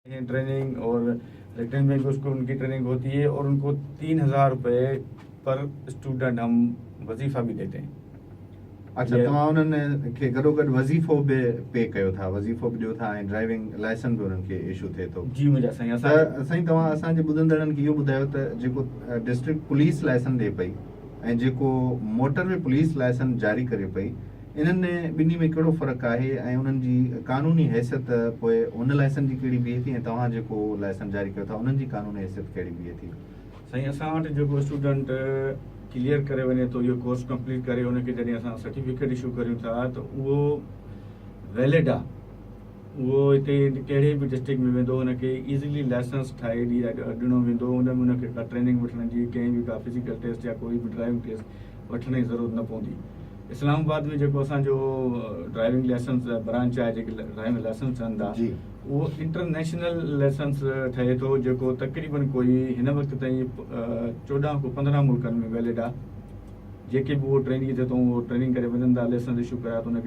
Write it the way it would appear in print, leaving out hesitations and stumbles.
Training और lieutenant bank उसको उनकी ट्रेनिंग होती है और उनको 3,000 रुपये पर स्टूडेंट हम वजीफ़ा भी देते हैं। अच्छा, तव्हां उन्हनि खे गॾोगॾु वज़ीफ़ो बि पे कयो था, वज़ीफ़ो बि ॾियो था ऐं ड्राइविंग लाइसेंस बि उन्हनि खे इशू थिए थो। जी मुंहिंजा साईं। त साईं, तव्हां असांजे ॿुधंदड़नि खे इहो ॿुधायो त जेको डिस्ट्रिक्ट पुलिस लाइसेंस ॾिए पई ऐं जेको मोटरवे पुलिस लाइसेंस जारी करे पई, इन्हनि ॿिन्ही में कहिड़ो फ़र्क़ु आहे ऐं उन्हनि जी कानूनी हैसियत पोइ उन लाइसेंस जी कहिड़ी बीहे थी ऐं तव्हां जेको लाइसेंस जारी कयो था उन्हनि जी कानूनी हैसियत कहिड़ी बीहे थी? साईं, असां वटि जेको स्टूडेंट क्लियर करे वञे थो, इहो कोर्स कंप्लीट करे उनखे जॾहिं असां सर्टिफिकेट इशू करियूं था त उहो वैलिड आहे। उहो हिते कहिड़े बि डिस्ट्रिक्ट में वेंदो, उनखे ईज़िली लाइसेंस ठाहे ॾिनो वेंदो। उन में उनखे का ट्रेनिंग वठण जी, कंहिं बि का फिज़िकल टेस्ट या कोई बि ड्राइविंग टेस्ट वठण जी ज़रूरत न पवंदी। इस्लामाबाद में जेको असांजो ड्राइविंग लाइसेंस ब्रांच आहे, जेके ड्राइविंग लाइसेंस चवनि था, उहो इंटरनेशनल लाइसेंस ठहे थो, जेको तक़रीबन कोई हिन वक़्तु ताईं 14 खां 15 मुल्कनि में वैलिड आहे। जेके बि उहो ट्रेनिंग थिए थो, उहो ट्रेनिंग करे वञनि था, लाइसेंस इशू कया त उनखे